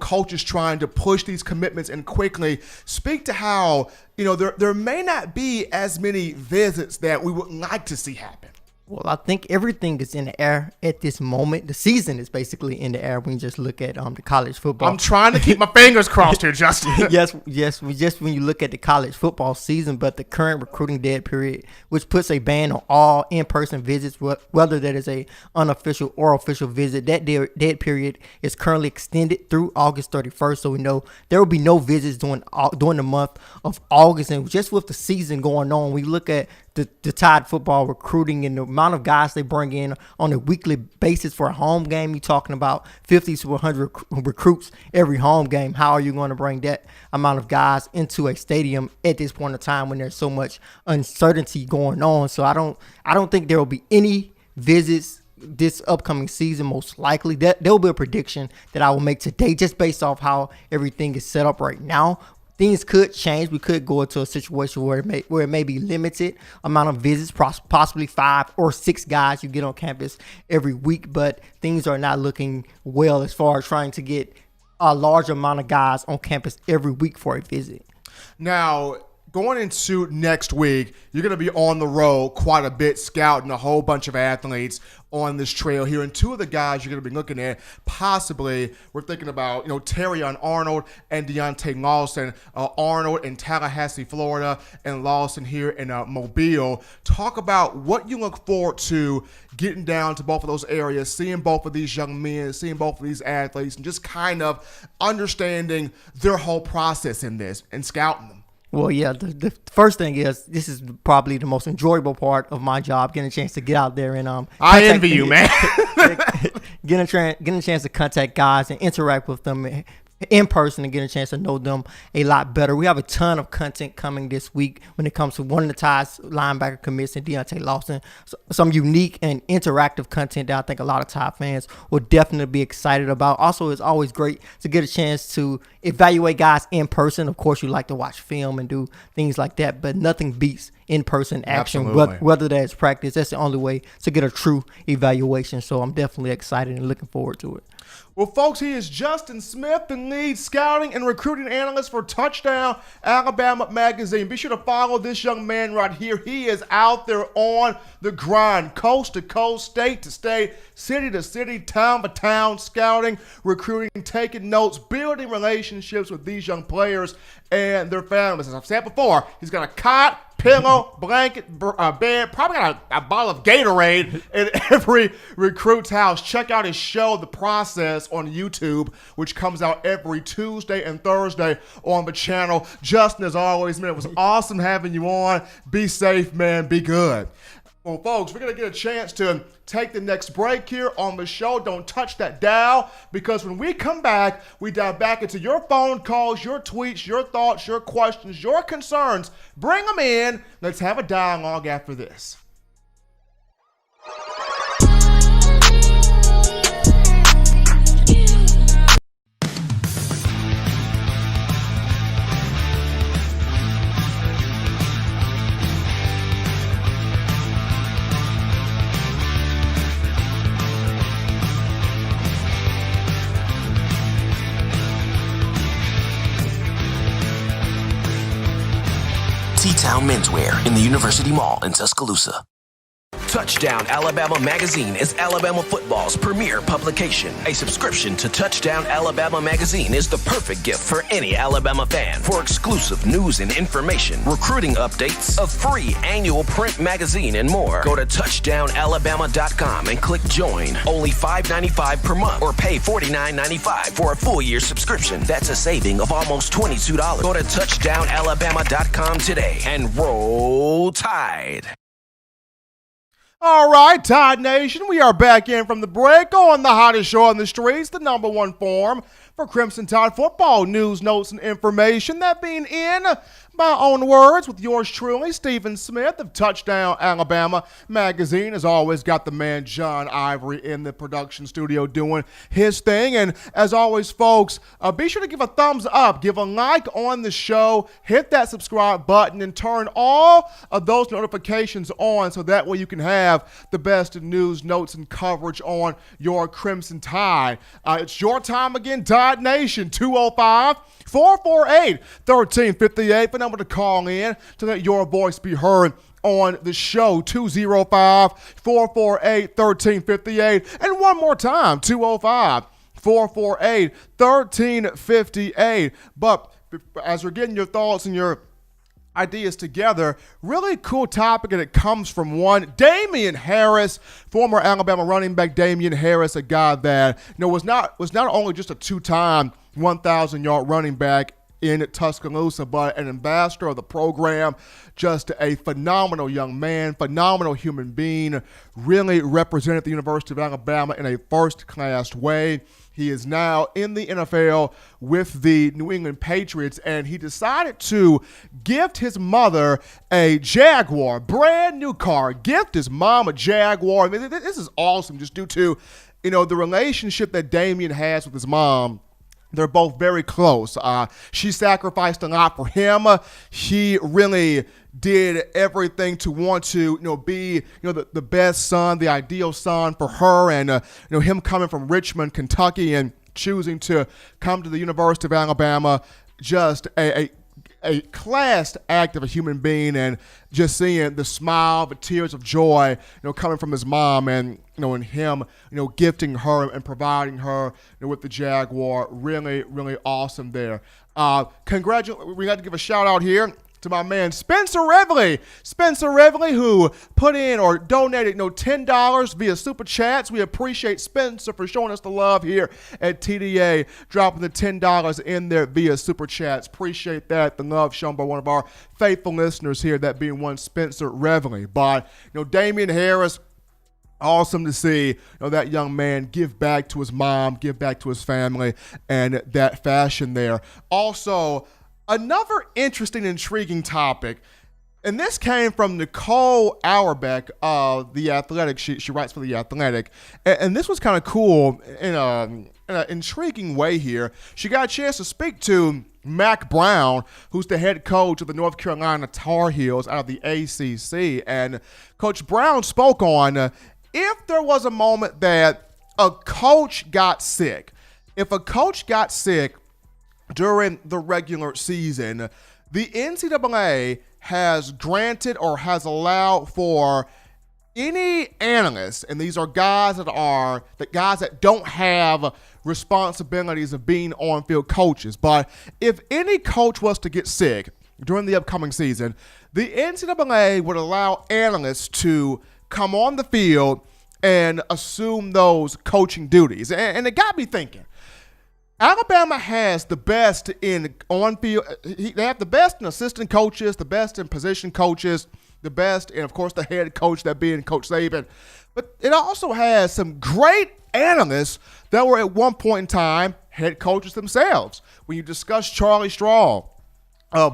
coaches trying to push these commitments in quickly. Speak to how, there may not be as many visits that we would like to see happen. Well, I think everything is in the air at this moment. The season is basically in the air when you just look at the college football. I'm trying to keep my fingers crossed here, Justin. yes. Just when you look at the college football season, but the current recruiting dead period, which puts a ban on all in-person visits, whether that is a unofficial or official visit, that dead period is currently extended through August 31st. So we know there will be no visits during the month of August, and just with the season going on, we look at the Tide football recruiting and the amount of guys they bring in on a weekly basis for a home game. You're talking about 50 to 100 recruits every home game. How are you going to bring that amount of guys into a stadium at this point in time when there's so much uncertainty going on? So I don't think there will be any visits this upcoming season. Most likely there will be a prediction that I will make today just based off how everything is set up right now. Things could change. We could go into a situation where it may be limited amount of visits, possibly 5 or 6 guys you get on campus every week, but things are not looking well as far as trying to get a large amount of guys on campus every week for a visit. Now, going into next week, you're going to be on the road quite a bit, scouting a whole bunch of athletes on this trail here. And 2 of the guys you're going to be looking at, possibly, we're thinking about, Terrion Arnold and Deontay Lawson. Arnold in Tallahassee, Florida, and Lawson here in Mobile. Talk about what you look forward to getting down to both of those areas, seeing both of these young men, seeing both of these athletes, and just kind of understanding their whole process in this and scouting them. Well, yeah, the first thing is this is probably the most enjoyable part of my job, getting a chance to get out there and I envy you, man. getting a chance to contact guys and interact with them in person and get a chance to know them a lot better. We have a ton of content coming this week when it comes to one of the Tide's linebacker commits and Deontay Lawson. So, some unique and interactive content that I think a lot of Tide fans will definitely be excited about. Also, it's always great to get a chance to evaluate guys in person. Of course, you like to watch film and do things like that, but nothing beats in-person action, whether that's practice. That's the only way to get a true evaluation. So I'm definitely excited and looking forward to it. Well, folks, he is Justin Smith, the lead scouting and recruiting analyst for Touchdown Alabama magazine. Be sure to follow this young man right here. He is out there on the grind, coast to coast, state to state, city to city, town to town, scouting, recruiting, taking notes, building relationships with these young players and their families. As I've said before, he's got a cot, pillow, blanket, bed, probably got a bottle of Gatorade in every recruit's house. Check out his show, The Process, on YouTube, which comes out every Tuesday and Thursday on the channel. Justin, as always, man, it was awesome having you on. Be safe, man. Be good. Well, folks, we're going to get a chance to take the next break here on the show. Don't touch that dial, because when we come back, we dive back into your phone calls, your tweets, your thoughts, your questions, your concerns. Bring them in. Let's have a dialogue after this. T-Town Menswear in the University Mall in Tuscaloosa. Touchdown Alabama magazine is Alabama football's premier publication. A subscription to Touchdown Alabama magazine is the perfect gift for any Alabama fan. For exclusive news and information, recruiting updates, a free annual print magazine, and more, go to touchdownalabama.com and click join. Only $5.95 per month, or pay $49.95 for a full year subscription. That's a saving of almost $22. Go to touchdownalabama.com today and roll Tide. All right, Tide Nation, we are back in from the break on the hottest show on the streets, the number one forum for Crimson Tide football news, notes, and information. That being in my own words with yours truly, Stephen Smith of Touchdown Alabama magazine. As always, got the man John Ivory in the production studio doing his thing. And as always, folks, be sure to give a thumbs up, give a like on the show, hit that subscribe button, and turn all of those notifications on so that way you can have the best news, notes, and coverage on your Crimson Tide. It's your time again, Tide Nation, 205-448-1358 for number to call in to let your voice be heard on the show, 205-448-1358. And one more time, 205-448-1358. But as we're getting your thoughts and your ideas together, really cool topic, and it comes from one Damian Harris, former Alabama running back Damian Harris, a guy that was not only just a two-time 1,000-yard running back in Tuscaloosa, but an ambassador of the program, just a phenomenal young man, phenomenal human being, really represented the University of Alabama in a first-class way. He is now in the NFL with the New England Patriots, and he decided to gift his mother a Jaguar, brand new car, gift his mom a Jaguar. I mean, this is awesome just due to, the relationship that Damian has with his mom. They're both very close. She sacrificed a lot for him. He really did everything to want to, be, the best son, the ideal son for her. And, him coming from Richmond, Kentucky, and choosing to come to the University of Alabama, just a class act of a human being, and just seeing the smile, the tears of joy, coming from his mom, and and him, gifting her and providing her with the Jaguar. Really, really awesome there. We got to give a shout out here to my man Spencer Revely. Spencer Revely, who put in or donated $10 via Super Chats. We appreciate Spencer for showing us the love here at TDA, dropping the $10 in there via Super Chats. Appreciate that, the love shown by one of our faithful listeners here, that being one Spencer Revely. But, Damian Harris, awesome to see that young man give back to his mom, give back to his family, and that fashion there. Also, another interesting, intriguing topic, and this came from Nicole Auerbach of The Athletic. She writes for The Athletic, and this was kind of cool in an intriguing way here. She got a chance to speak to Mack Brown, who's the head coach of the North Carolina Tar Heels out of the ACC, and Coach Brown spoke on if there was a moment that a coach got sick, during the regular season, the NCAA has granted or has allowed for any analysts, and these are guys that don't have responsibilities of being on-field coaches, but if any coach was to get sick during the upcoming season, the NCAA would allow analysts to come on the field and assume those coaching duties. And it got me thinking. Alabama has the best in on-field. They have the best in assistant coaches, the best in position coaches, the best, and of course the head coach, that being Coach Saban. But it also has some great analysts that were at one point in time head coaches themselves. When you discuss Charlie Strong,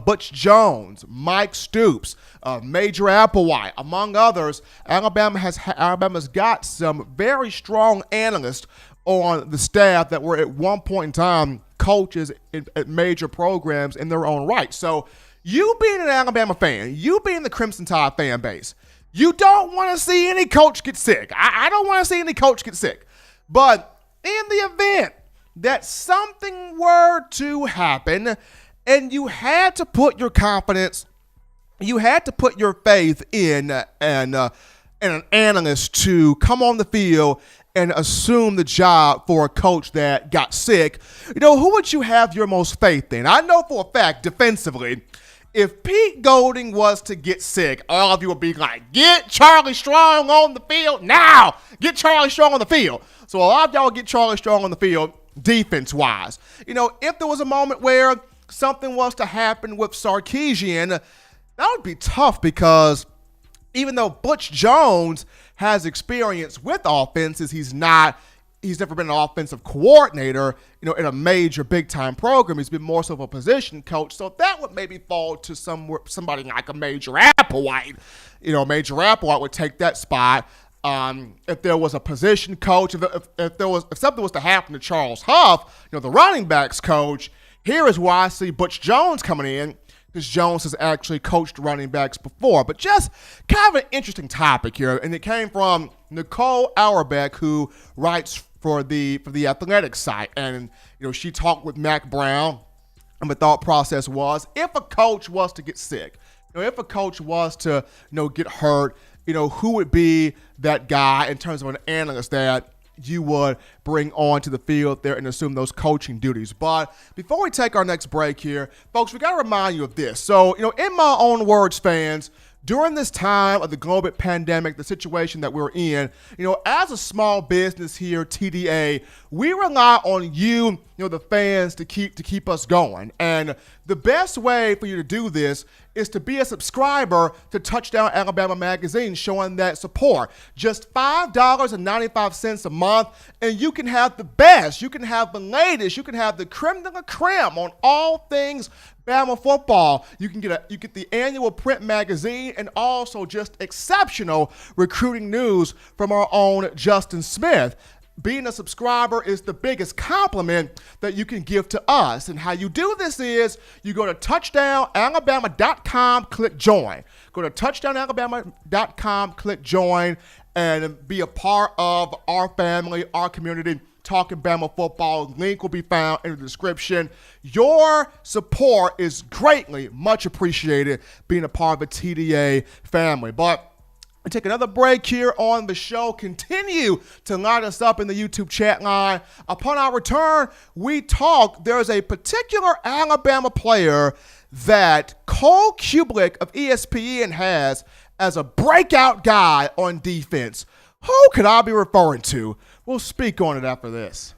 Butch Jones, Mike Stoops, Major Applewhite, among others, Alabama's got some very strong analysts on the staff that were at one point in time coaches at major programs in their own right. So you being an Alabama fan, you being the Crimson Tide fan base, you don't want to see any coach get sick. I don't want to see any coach get sick. But in the event that something were to happen and you had to put your confidence, you had to put your faith in an analyst to come on the field and assume the job for a coach that got sick, who would you have your most faith in? I know for a fact, defensively, if Pete Golding was to get sick, all of you would be like, get Charlie Strong on the field now. Get Charlie Strong on the field. So a lot of y'all get Charlie Strong on the field defense-wise. If there was a moment where something was to happen with Sarkisian, that would be tough, because even though Butch Jones has experience with offenses, he's never been an offensive coordinator, in a major big-time program. He's been more so of a position coach. So that would maybe fall to somebody like a Major Applewhite. Major Applewhite would take that spot. If there was a position coach, if something was to happen to Charles Huff, the running backs coach, here is why I see Butch Jones coming in, because Jones has actually coached running backs before. But just kind of an interesting topic here, and it came from Nicole Auerbach, who writes for the Athletic site, and she talked with Mack Brown and the thought process was, if a coach was to get sick, if a coach was to, get hurt, who would be that guy in terms of an analyst that you would bring on to the field there and assume those coaching duties. But before we take our next break here, folks, we got to remind you of this. So, in my own words, fans, during this time of the global pandemic, the situation that we're in, as a small business here, TDA, we rely on you, the fans, to keep us going. And the best way for you to do this is to be a subscriber to Touchdown Alabama magazine, showing that support. Just $5.95 a month, and you can have the best, you can have the latest, you can have the creme de la creme on all things Bama football. You get the annual print magazine and also just exceptional recruiting news from our own Justin Smith. Being a subscriber is the biggest compliment that you can give to us. And how you do this is you go to touchdownalabama.com, click join. Go to touchdownalabama.com, click join, and be a part of our family, our community, Talking Bama Football. Link will be found in the description. Your support is greatly, much appreciated, being a part of the TDA family. But we take another break here on the show. Continue to line us up in the YouTube chat line. Upon our return, we talk. There's a particular Alabama player that Cole Kublik of ESPN has as a breakout guy on defense. Who could I be referring to? We'll speak on it after this.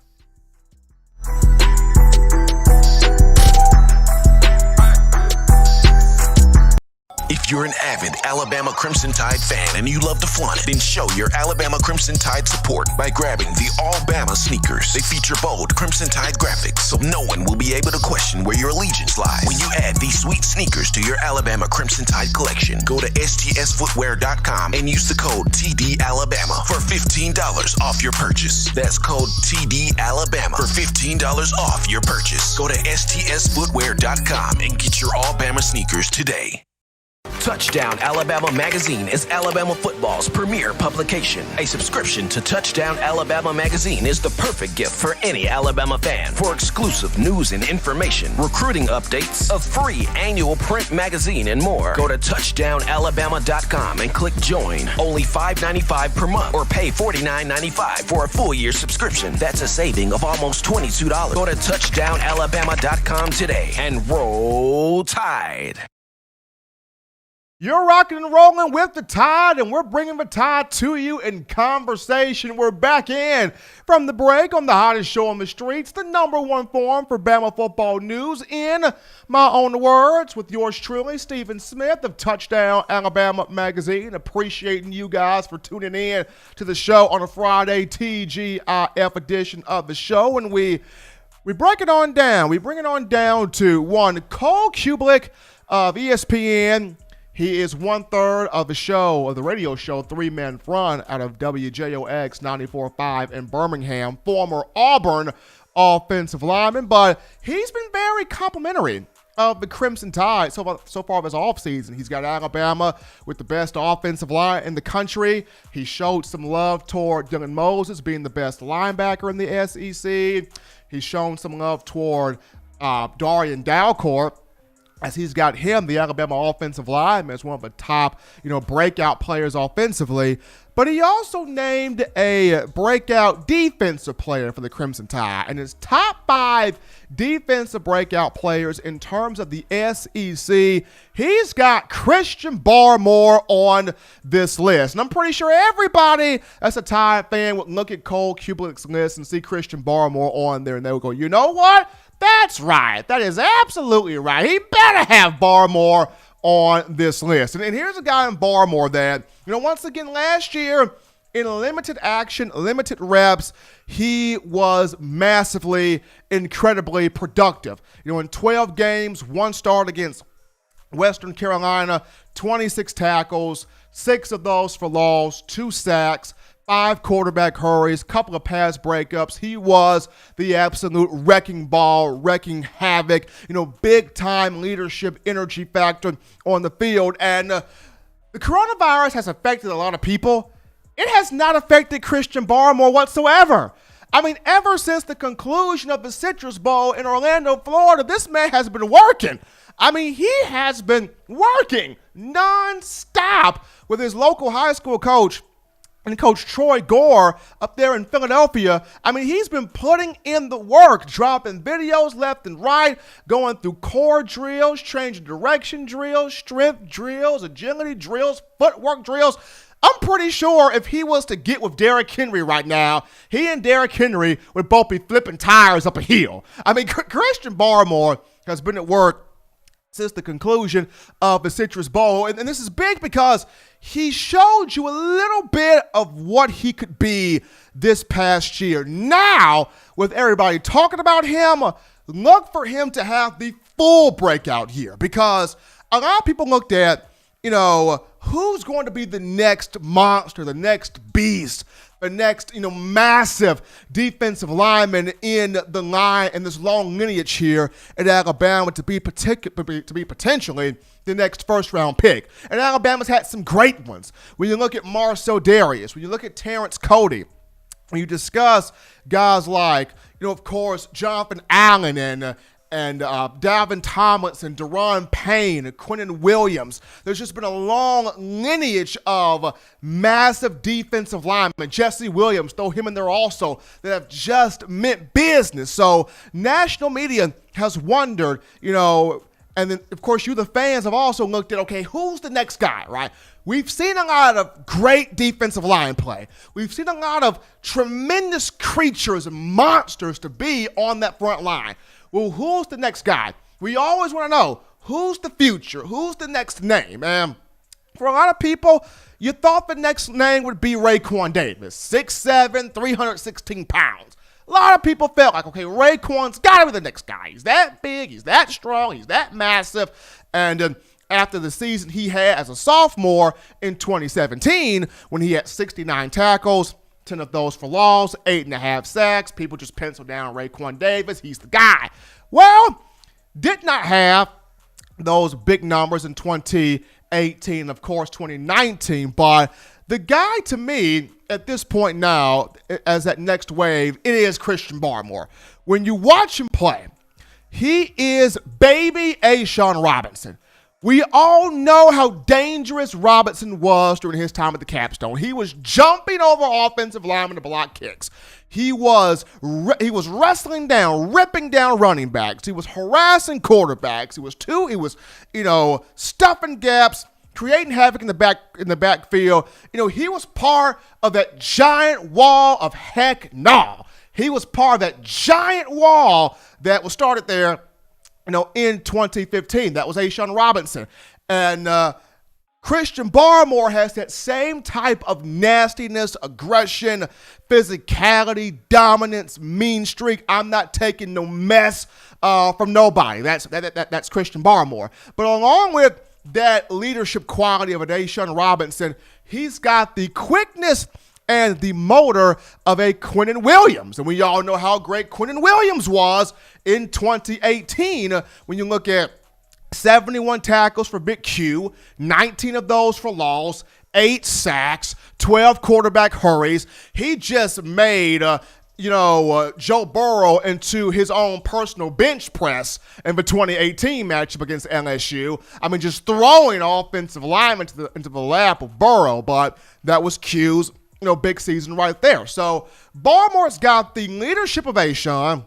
If you're an avid Alabama Crimson Tide fan and you love to flaunt it, then show your Alabama Crimson Tide support by grabbing the All-Bama sneakers. They feature bold Crimson Tide graphics, so no one will be able to question where your allegiance lies. When you add these sweet sneakers to your Alabama Crimson Tide collection, go to stsfootwear.com and use the code TDAlabama for $15 off your purchase. That's code TDAlabama for $15 off your purchase. Go to stsfootwear.com and get your All-Bama sneakers today. Touchdown Alabama magazine is Alabama football's premier publication. A subscription to Touchdown Alabama magazine is the perfect gift for any Alabama fan. For exclusive news and information, recruiting updates, a free annual print magazine, and more, go to touchdownalabama.com and click join. Only $5.95 per month, or pay $49.95 for a full year subscription. That's a saving of almost $22. Go to touchdownalabama.com today and roll Tide. You're rocking and rolling with the Tide, and we're bringing the Tide to you in conversation. We're back in from the break on the hottest show on the streets, the number one forum for Bama football news, in my own words, with yours truly, Stephen Smith of Touchdown Alabama magazine. Appreciating you guys for tuning in to the show on a Friday, TGIF edition of the show, and we break it on down. We bring it on down to one Cole Kublik of ESPN. He is 1/3 of the show, of the radio show, Three Men Front, out of WJOX 94.5 in Birmingham, former Auburn offensive lineman, but he's been very complimentary of the Crimson Tide so far this offseason. He's got Alabama with the best offensive line in the country. He showed some love toward Dylan Moses being the best linebacker in the SEC. He's shown some love toward Darian Dalcourt, as he's got him, the Alabama offensive lineman, as one of the top, breakout players offensively. But he also named a breakout defensive player for the Crimson Tide. And his top 5 defensive breakout players in terms of the SEC, he's got Christian Barmore on this list. And I'm pretty sure everybody that's a Tide fan would look at Cole Kublik's list and see Christian Barmore on there, and they would go, you know what? That's right. That is absolutely right. He better have Barmore on this list. And here's a guy in Barmore that, once again, last year in limited action, limited reps, he was massively, incredibly productive. In 12 games, 1 start against Western Carolina, 26 tackles, 6 of those for loss, 2 sacks, 5 quarterback hurries, couple of pass breakups. He was the absolute wrecking ball, wrecking havoc, big time leadership, energy factor on the field. And the coronavirus has affected a lot of people. It has not affected Christian Barmore whatsoever. I mean, ever since the conclusion of the Citrus Bowl in Orlando, Florida, this man has been working. I mean, he has been working nonstop with his local high school coach and Coach Troy Gore up there in Philadelphia. I mean, he's been putting in the work, dropping videos left and right, going through core drills, changing direction drills, strength drills, agility drills, footwork drills. I'm pretty sure if he was to get with Derrick Henry right now, he and Derrick Henry would both be flipping tires up a hill. I mean, Christian Barmore has been at work since the conclusion of the Citrus Bowl. And this is big because he showed you a little bit of what he could be this past year. Now, with everybody talking about him, look for him to have the full breakout year, because a lot of people looked at, who's going to be the next monster, the next beast, the next, massive defensive lineman in the line and this long lineage here at Alabama to be potentially the next first-round pick. And Alabama's had some great ones. When you look at Marcel Darius, when you look at Terrence Cody, when you discuss guys like, of course, Jonathan Allen and Dalvin Tomlinson, Deron Payne, Quinnen Williams. There's just been a long lineage of massive defensive linemen. Jesse Williams, throw him in there also, that have just meant business. So national media has wondered, and then, of course, you, the fans, have also looked at, okay, who's the next guy, right? We've seen a lot of great defensive line play. We've seen a lot of tremendous creatures and monsters to be on that front line. Well, who's the next guy? We always want to know, who's the future? Who's the next name? And for a lot of people, you thought the next name would be Raekwon Davis, 6'7", 316 pounds. A lot of people felt like, okay, Raekwon's got to be the next guy. He's that big, he's that strong, he's that massive. And after the season he had as a sophomore in 2017, when he had 69 tackles, 10 of those for loss, 8.5 sacks, people just penciled down Raekwon Davis. He's the guy. Well, did not have those big numbers in 2018, of course, 2019, but the guy to me at this point now, as that next wave, it is Christian Barmore. When you watch him play, he is baby A'Shawn Robinson. We all know how dangerous Robinson was during his time at the Capstone. He was jumping over offensive linemen to block kicks. He was wrestling down, ripping down running backs. He was harassing quarterbacks. He was stuffing gaps, creating havoc in the backfield. He was part of that giant wall of heck no. He was part of that giant wall that was started there in 2015. That was A'Shawn Robinson. And Christian Barmore has that same type of nastiness, aggression, physicality, dominance, mean streak. I'm not taking no mess from nobody. That's Christian Barmore. But along with that leadership quality of an A'Shawn Robinson, he's got the quickness and the motor of a Quinnen Williams. And we all know how great Quinnen Williams was in 2018 when you look at 71 tackles for Big Q, 19 of those for loss, 8 sacks, 12 quarterback hurries. He just made Joe Burrow into his own personal bench press in the 2018 matchup against LSU. I mean, just throwing offensive linemen into the lap of Burrow, but that was Q's big season right there. So Barmore's got the leadership of A'Shawn,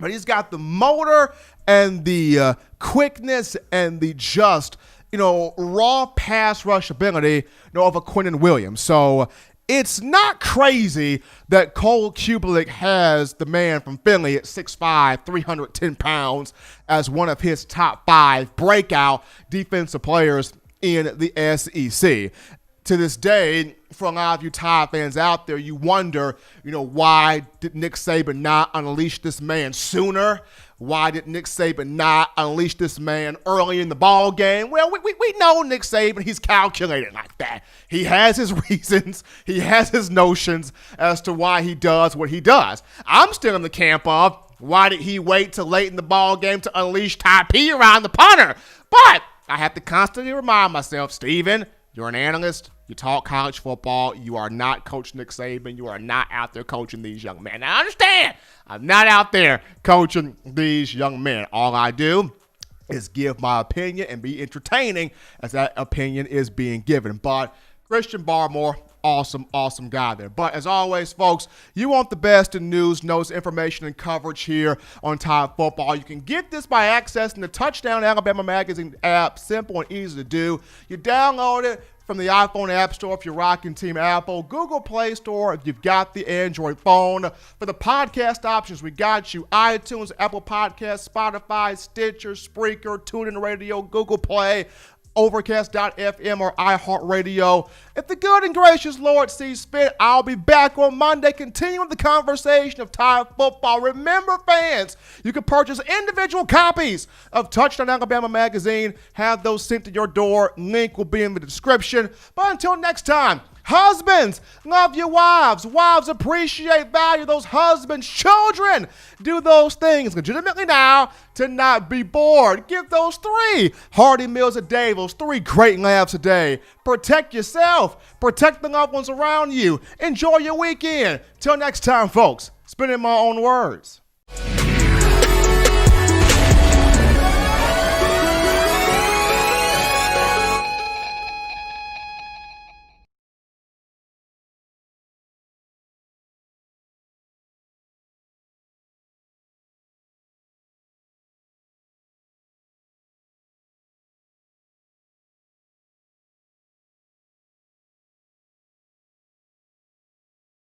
but he's got the motor and the quickness and the just, raw pass rush ability, of a Quinnen Williams. So it's not crazy that Cole Kubelik has the man from Philly at 6'5", 310 pounds as one of his top 5 breakout defensive players in the SEC. To this day, for a lot of you Tide fans out there, you wonder, why did Nick Saban not unleash this man sooner? Why did Nick Saban not unleash this man early in the ball game? Well, we know Nick Saban, he's calculated like that. He has his reasons. He has his notions as to why he does what he does. I'm still in the camp of, why did he wait till late in the ball game to unleash Ty P around the punter? But I have to constantly remind myself, Steven, you're an analyst. You talk college football. You are not Coach Nick Saban. You are not out there coaching these young men. Now, I understand. I'm not out there coaching these young men. All I do is give my opinion and be entertaining as that opinion is being given. But Christian Barmore, awesome guy there. But as always, folks, you want the best in news, notes, information, and coverage here on Tide Football. You can get this by accessing the Touchdown Alabama Magazine app. Simple and easy to do. You download it from the iPhone App Store if you're rocking Team Apple, Google Play Store if you've got the Android phone. For the podcast options, we got you iTunes, Apple Podcasts, Spotify, Stitcher, Spreaker, TuneIn Radio, Google Play, Overcast.fm, or iHeartRadio. If the good and gracious Lord sees fit, I'll be back on Monday continuing the conversation of Tide Football. Remember, fans, you can purchase individual copies of Touchdown Alabama Magazine. Have those sent to your door. Link will be in the description. But until next time, husbands, love your wives. Wives, appreciate, value those husbands. Children, do those things legitimately now to not be bored. Give those 3 hearty meals a day, those 3 great laughs a day. Protect yourself. Protect the loved ones around you. Enjoy your weekend. Till next time, folks. Spinning my own words.